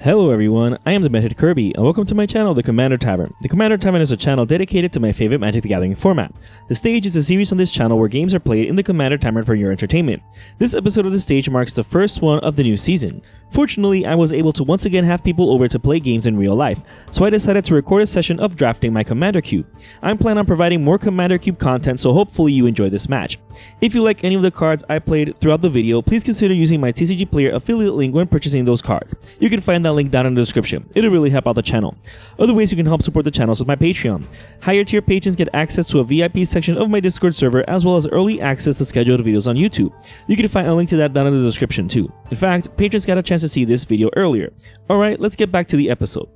Hello everyone, I am Demented Kirby, and welcome to my channel, the Commander Tavern. The Commander Tavern is a channel dedicated to my favorite Magic the Gathering format. The Stage is a series on this channel where games are played in the Commander Tavern for your entertainment. This episode of The Stage marks the first one of the new season. Fortunately, I was able to once again have people over to play games in real life, so I decided to record a session of drafting my Commander Cube. I'm planning on providing more Commander Cube content, so hopefully you enjoy this match. If you like any of the cards I played throughout the video, please consider using my TCG Player affiliate link when purchasing those cards. You can find that link down in the description. It'll really help out the channel. Other ways you can help support the channel is with my Patreon. Higher tier patrons get access to a VIP section of my Discord server as well as early access to scheduled videos on YouTube. You can find a link to that down in the description too. In fact, patrons got a chance to see this video earlier. Alright, let's get back to the episode.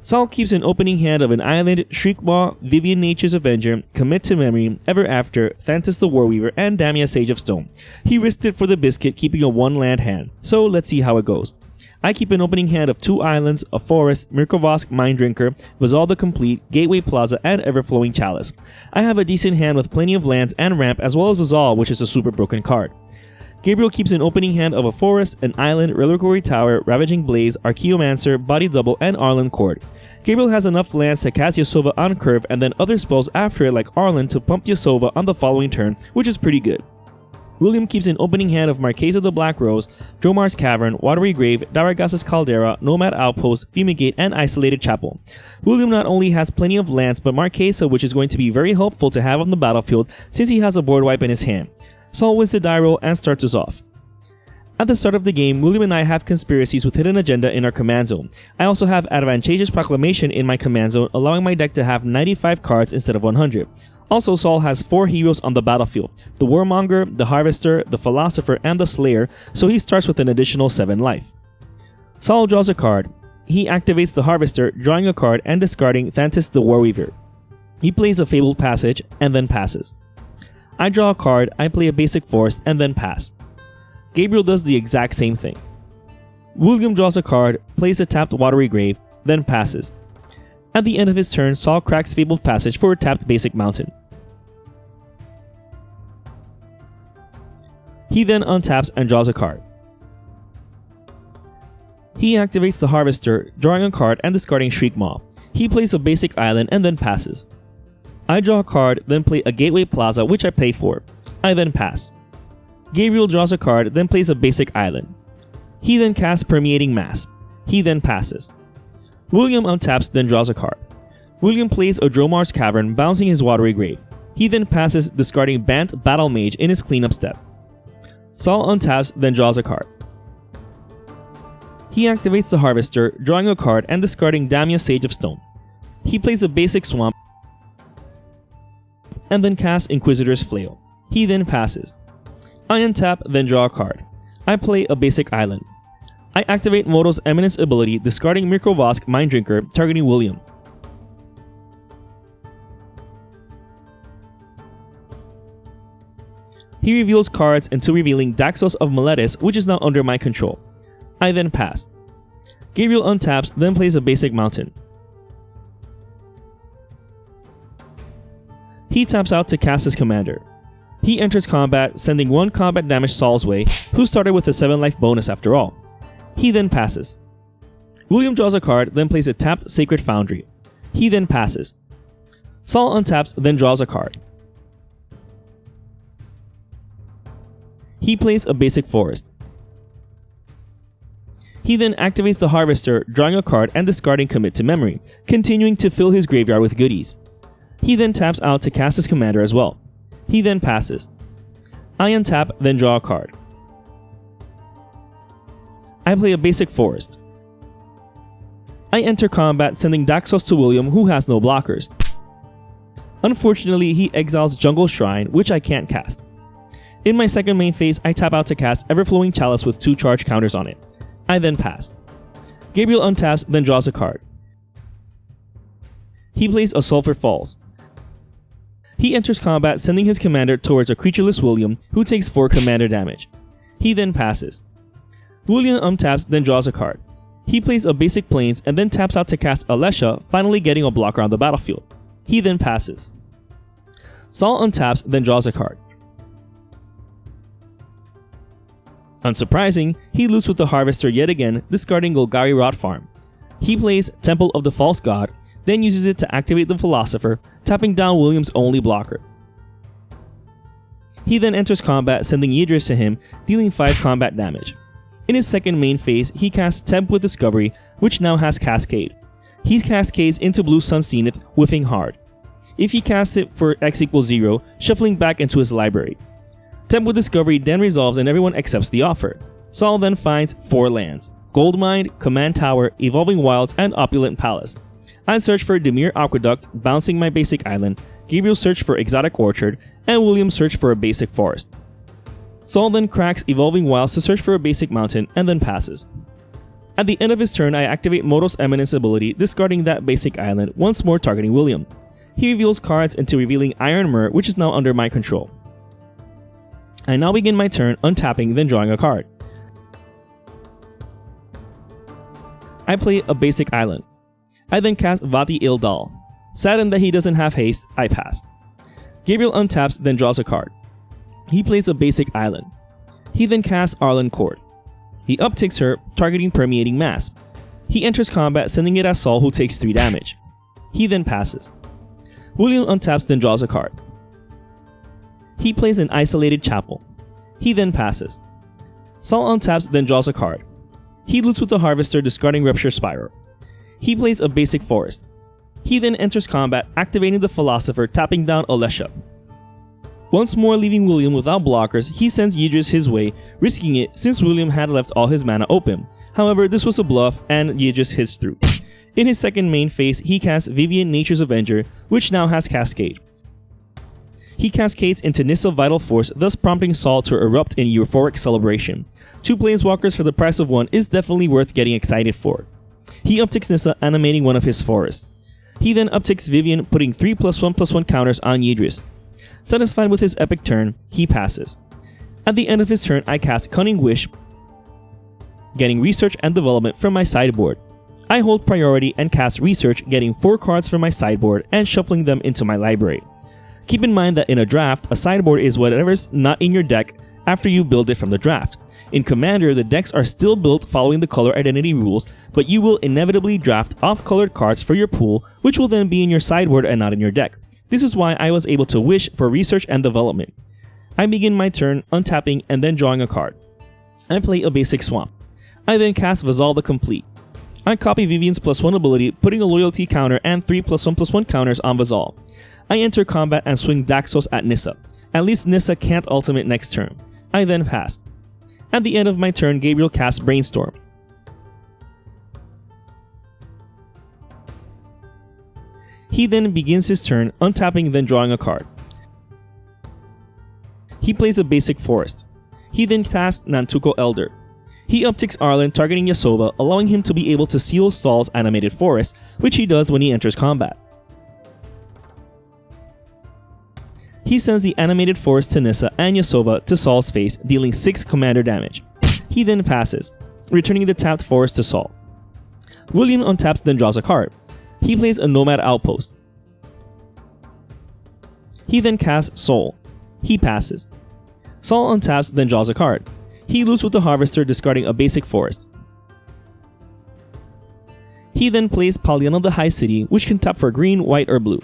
Saul keeps an opening hand of an Island, Shriekmaw, Vivian Nature's Avenger, Commit to Memory, Ever After, Thantis the Warweaver, and Damia Sage of Stone. He risked it for the biscuit, keeping a one-land hand. So let's see how it goes. I keep an opening hand of 2 islands, a forest, Mirkovosk Minddrinker, Vazal the Complete, Gateway Plaza, and Everflowing Chalice. I have a decent hand with plenty of lands and ramp as well as Vazal, which is a super broken card. Gabriel keeps an opening hand of a forest, an island, Reliquary Tower, Ravaging Blaze, Archaeomancer, Body Double, and Arlen Cord. Gabriel has enough lands to cast Yasova on curve and then other spells after it like Arlen to pump Yasova on the following turn, which is pretty good. William keeps an opening hand of Marquesa the Black Rose, Dromar's Cavern, Watery Grave, Daraghasa's Caldera, Nomad Outpost, Fumigate, and Isolated Chapel. William not only has plenty of lands, but Marquesa, which is going to be very helpful to have on the battlefield since he has a board wipe in his hand. Saul wins the die roll and starts us off. At the start of the game, William and I have conspiracies with Hidden Agenda in our command zone. I also have Advantageous Proclamation in my command zone, allowing my deck to have 95 cards instead of 100. Also, Saul has 4 heroes on the battlefield, the Warmonger, the Harvester, the Philosopher, and the Slayer, so he starts with an additional 7 life. Saul draws a card. He activates the Harvester, drawing a card and discarding Thantis the Warweaver. He plays a Fabled Passage and then passes. I draw a card, I play a basic force, and then pass. Gabriel does the exact same thing. William draws a card, plays a tapped Watery Grave, then passes. At the end of his turn, Saul cracks Fabled Passage for a tapped basic mountain. He then untaps and draws a card. He activates the Harvester, drawing a card and discarding Shriekmaw. He plays a basic island and then passes. I draw a card, then play a Gateway Plaza, which I pay for. I then pass. Gabriel draws a card, then plays a basic island. He then casts Permeating Mass. He then passes. William untaps, then draws a card. William plays a Dromar's Cavern, bouncing his Watery Grave. He then passes, discarding Bant Battle Mage in his cleanup step. Saul untaps, then draws a card. He activates the Harvester, drawing a card and discarding Damia Sage of Stone. He plays a basic Swamp and then casts Inquisitor's Flail. He then passes. I untap, then draw a card. I play a basic island. I activate Moto's Eminence ability, discarding Mirkovosk Minddrinker, targeting William. He reveals cards until revealing Daxos of Meletis, which is now under my control. I then pass. Gabriel untaps, then plays a basic mountain. He taps out to cast his commander. He enters combat, sending 1 combat damage Saul's way, who started with a 7 life bonus after all. He then passes. William draws a card, then plays a tapped Sacred Foundry. He then passes. Saul untaps, then draws a card. He plays a basic forest. He then activates the Harvester, drawing a card and discarding Commit to Memory, continuing to fill his graveyard with goodies. He then taps out to cast his commander as well. He then passes. I untap, then draw a card. I play a basic forest. I enter combat, sending Daxos to William, who has no blockers. Unfortunately, he exiles Jungle Shrine, which I can't cast. In my second main phase, I tap out to cast Everflowing Chalice with 2 charge counters on it. I then pass. Gabriel untaps, then draws a card. He plays a Sulphur Falls. He enters combat, sending his commander towards a creatureless William, who takes 4 commander damage. He then passes. William untaps, then draws a card. He plays a basic Plains and then taps out to cast Alesha, finally getting a blocker on the battlefield. He then passes. Saul untaps, then draws a card. Unsurprising, he loots with the Harvester yet again, discarding Golgari Rot Farm. He plays Temple of the False God, then uses it to activate the Philosopher, tapping down William's only blocker. He then enters combat, sending Yidris to him, dealing 5 combat damage. In his second main phase, he casts Temp with Discovery, which now has Cascade. He cascades into Blue Sun Zenith, whiffing hard. If he casts it for X equals 0, shuffling back into his library. Temp with Discovery then resolves and everyone accepts the offer. Saul then finds 4 lands: Goldmine, Command Tower, Evolving Wilds, and Opulent Palace. I search for Demir Aqueduct, bouncing my basic island, Gabriel search for Exotic Orchard, and William search for a basic forest. Saul then cracks Evolving Wilds to search for a basic mountain, and then passes. At the end of his turn, I activate Moto's Eminence ability, discarding that basic island, once more targeting William. He reveals cards into revealing Iron Myrrh, which is now under my control. I now begin my turn, untapping, then drawing a card. I play a basic island. I then cast Vati Ildal. Saddened that he doesn't have haste, I pass. Gabriel untaps, then draws a card. He plays a basic island. He then casts Arlen Court. He upticks her, targeting Permeating Mass. He enters combat, sending it at Saul, who takes 3 damage. He then passes. William untaps, then draws a card. He plays an Isolated Chapel. He then passes. Saul untaps, then draws a card. He loots with the Harvester, discarding Rupture Spiral. He plays a basic forest. He then enters combat, activating the Philosopher, tapping down Alesha. Once more leaving William without blockers, he sends Yidris his way, risking it since William had left all his mana open. However, this was a bluff and Yidris hits through. In his second main phase, he casts Vivian Nature's Avenger, which now has Cascade. He cascades into Nissa Vital Force, thus prompting Saul to erupt in euphoric celebration. 2 Planeswalkers for the price of 1 is definitely worth getting excited for. He upticks Nissa, animating one of his forests. He then upticks Vivian, putting 3+1/+1 counters on Yidris. Satisfied with his epic turn, he passes. At the end of his turn, I cast Cunning Wish, getting Research and Development from my sideboard. I hold priority and cast Research, getting 4 cards from my sideboard and shuffling them into my library. Keep in mind that in a draft, a sideboard is whatever's not in your deck after you build it from the draft. In Commander, the decks are still built following the color identity rules, but you will inevitably draft off-colored cards for your pool, which will then be in your sideboard and not in your deck. This is why I was able to wish for Research and Development. I begin my turn untapping and then drawing a card. I play a basic Swamp. I then cast Vazal the Complete. I copy Vivian's +1 ability, putting a loyalty counter and 3+1/+1 counters on Vazal. I enter combat and swing Daxos at Nissa. At least Nissa can't ultimate next turn. I then pass. At the end of my turn, Gabriel casts Brainstorm. He then begins his turn, untapping then drawing a card. He plays a basic forest. He then casts Nantuko Elder. He upticks Arlen, targeting Yasova, allowing him to be able to seal Saul's animated forest, which he does when he enters combat. He sends the animated forest to Nissa and Yasova to Saul's face, dealing 6 commander damage. He then passes, returning the tapped forest to Saul. William untaps then draws a card. He plays a Nomad Outpost. He then casts Soul. He passes. Saul untaps then draws a card. He loots with the Harvester, discarding a basic forest. He then plays Paliano the High City, which can tap for green, white, or blue.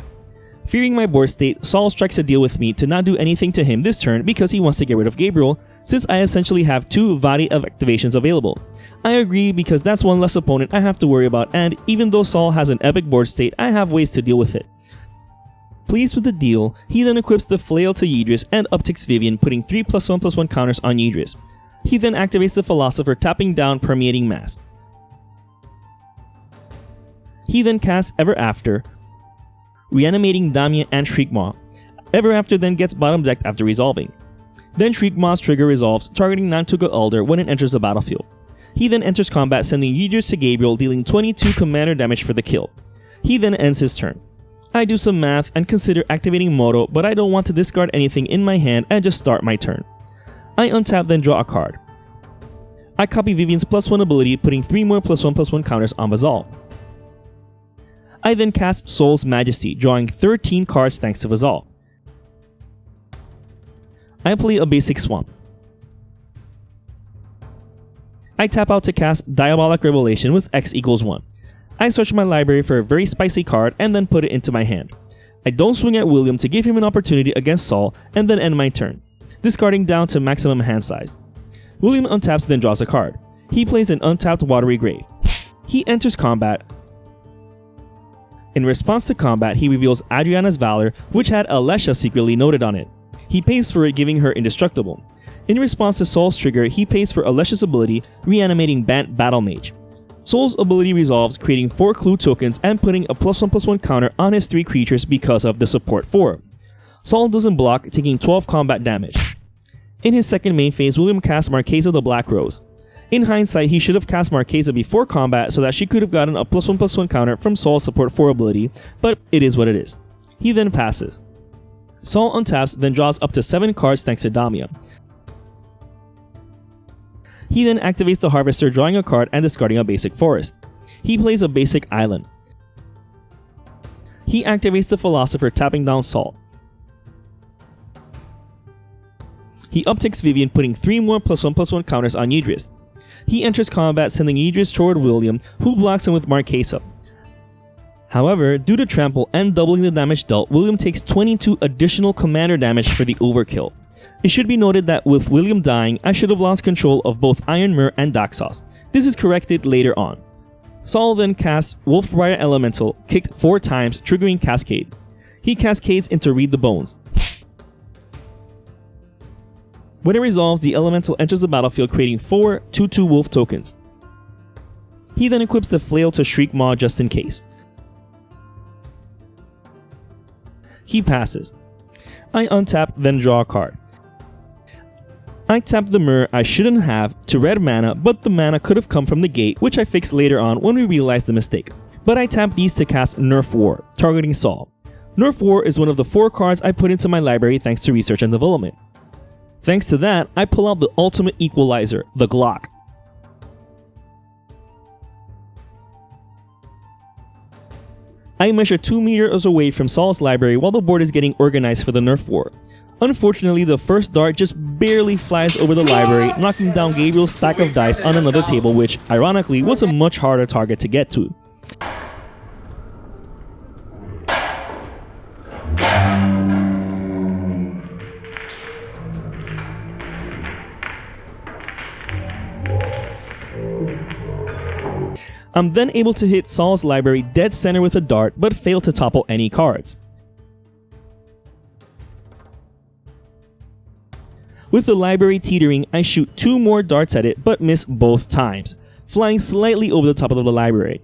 Fearing my board state, Saul strikes a deal with me to not do anything to him this turn because he wants to get rid of Gabriel, since I essentially have 2 Vati of activations available. I agree because that's one less opponent I have to worry about, and even though Saul has an epic board state, I have ways to deal with it. Pleased with the deal, he then equips the Flail to Yidris and upticks Vivian, putting 3+1/+1 counters on Yidris. He then activates the Philosopher, tapping down Permeating Mass. He then casts Ever After, reanimating Damia and Shriekmaw. Ever After then gets bottom decked after resolving. Then Shriekmaw's trigger resolves, targeting Nantuko Elder when it enters the battlefield. He then enters combat, sending Yidris to Gabriel, dealing 22 commander damage for the kill. He then ends his turn. I do some math and consider activating Moto, but I don't want to discard anything in my hand and just start my turn. I untap then draw a card. I copy Vivian's +1 ability, putting 3 more +1/+1 counters on Vazal. I then cast Soul's Majesty, drawing 13 cards thanks to Vazal. I play a basic Swamp. I tap out to cast Diabolic Revelation with X equals 1. I search my library for a very spicy card and then put it into my hand. I don't swing at William to give him an opportunity against Saul and then end my turn, discarding down to maximum hand size. William untaps then draws a card. He plays an untapped Watery Grave. He enters combat. In response to combat, he reveals Adriana's Valor, which had Alesha secretly noted on it. He pays for it, giving her Indestructible. In response to Saul's trigger, he pays for Alesha's ability, reanimating Bant Battle Mage. Saul's ability resolves, creating 4 clue tokens and putting a +1/+1 counter on his 3 creatures because of the support 4. Saul doesn't block, taking 12 combat damage. In his second main phase, William casts Marquesa the Black Rose. In hindsight, he should have cast Marquesa before combat so that she could have gotten a +1/+1 counter from Saul's support 4 ability, but it is what it is. He then passes. Saul untaps, then draws up to 7 cards thanks to Damia. He then activates the Harvester, drawing a card and discarding a basic forest. He plays a basic island. He activates the Philosopher, tapping down Saul. He upticks Vivian, putting 3 more +1/+1 counters on Yidris. He enters combat, sending Yidris toward William, who blocks him with Marquesa. However, due to trample and doubling the damage dealt, William takes 22 additional commander damage for the overkill. It should be noted that with William dying, I should have lost control of both Iron Mirror and Daxos. This is corrected later on. Saul then casts Wolfbriar Elemental, kicked 4 times, triggering Cascade. He cascades into Read the Bones. When it resolves, the Elemental enters the battlefield, creating 4 2/2 Wolf tokens. He then equips the Flail to Shriek Maw just in case. He passes. I untap, then draw a card. I tap the mirror I shouldn't have to red mana, but the mana could have come from the gate, which I fixed later on when we realized the mistake. But I tap these to cast Nerf War, targeting Saul. Nerf War is one of the 4 cards I put into my library thanks to research and development. Thanks to that, I pull out the ultimate equalizer, the Glock. I measure 2 meters away from Saul's library while the board is getting organized for the Nerf War. Unfortunately, the first dart just barely flies over the library, knocking down Gabriel's stack of dice on another table, which, ironically, was a much harder target to get to. I'm then able to hit Saul's library dead center with a dart, but fail to topple any cards. With the library teetering, I shoot 2 more darts at it, but miss both times, flying slightly over the top of the library.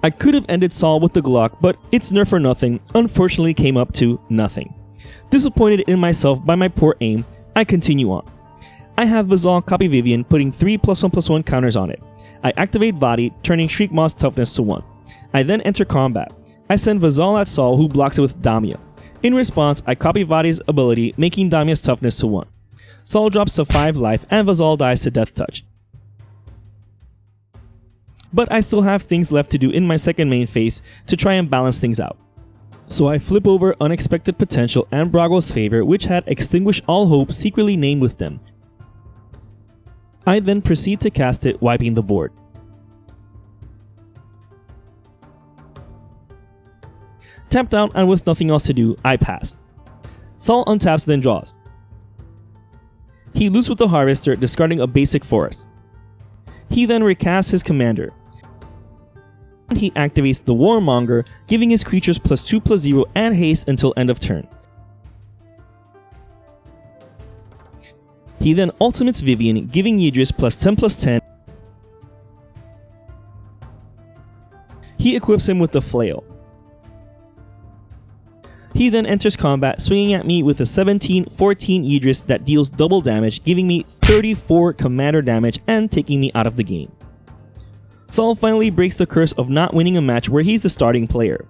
I could have ended Saul with the Glock, but its nerf or nothing unfortunately came up to nothing. Disappointed in myself by my poor aim, I continue on. I have Vazal copy Vivian, putting 3 +1/+1 counters on it. I activate Body, turning Shriek Maw's toughness to 1. I then enter combat. I send Vazal at Saul, who blocks it with Damia. In response, I copy Body's ability, making Damia's toughness to 1. Saul drops to 5 life, and Vazal dies to Death Touch. But I still have things left to do in my second main phase to try and balance things out. So I flip over Unexpected Potential and Brago's Favor, which had Extinguish All Hope secretly named with them. I then proceed to cast it, wiping the board. Tapped out and with nothing else to do, I pass. Saul untaps then draws. He loots with the Harvester, discarding a basic forest. He then recasts his commander. He activates the Warmonger, giving his creatures +2/+0 and haste until end of turn. He then ultimates Vivian, giving Yidris +10/+10. He equips him with the Flail. He then enters combat, swinging at me with a 17/14 Yidris that deals double damage, giving me 34 commander damage and taking me out of the game. Saul finally breaks the curse of not winning a match where he's the starting player.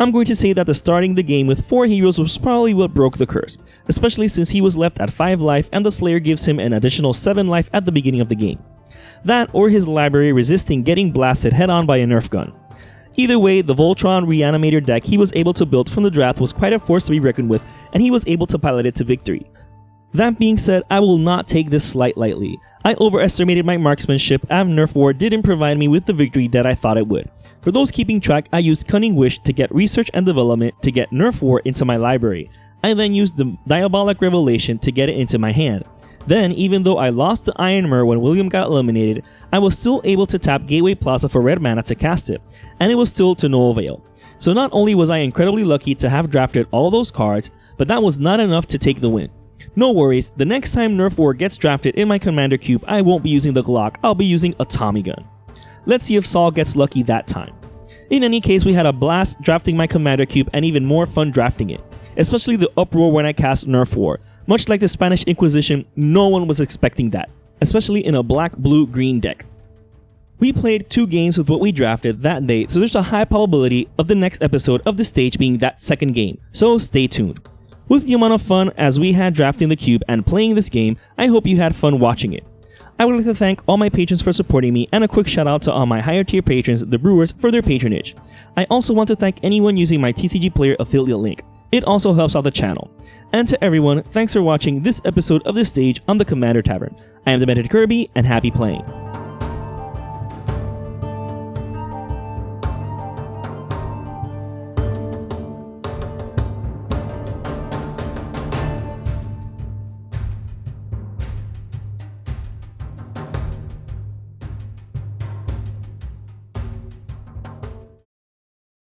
I'm going to say that the starting the game with 4 heroes was probably what broke the curse, especially since he was left at 5 life and the Slayer gives him an additional 7 life at the beginning of the game. That or his library resisting getting blasted head-on by a nerf gun. Either way, the Voltron Reanimator deck he was able to build from the draft was quite a force to be reckoned with, and he was able to pilot it to victory. That being said, I will not take this slight lightly. I overestimated my marksmanship and Nerf War didn't provide me with the victory that I thought it would. For those keeping track, I used Cunning Wish to get research and development to get Nerf War into my library. I then used the Diabolic Revelation to get it into my hand. Then, even though I lost the Iron Mir when William got eliminated, I was still able to tap Gateway Plaza for red mana to cast it, and it was still to no avail. So not only was I incredibly lucky to have drafted all those cards, but that was not enough to take the win. No worries, the next time Nerf War gets drafted in my Commander Cube, I won't be using the Glock, I'll be using a Tommy gun. Let's see if Saul gets lucky that time. In any case, we had a blast drafting my Commander Cube and even more fun drafting it. Especially the uproar when I cast Nerf War. Much like the Spanish Inquisition, no one was expecting that. Especially in a black, blue, green deck. We played 2 games with what we drafted that day, so there's a high probability of the next episode of the stage being that second game, so stay tuned. With the amount of fun as we had drafting the cube and playing this game, I hope you had fun watching it. I would like to thank all my patrons for supporting me, and a quick shout out to all my higher tier patrons, the Brewers, for their patronage. I also want to thank anyone using my TCG Player affiliate link. It also helps out the channel. And to everyone, thanks for watching this episode of The Stage on the Commander Tavern. I am Demented Kirby, and happy playing.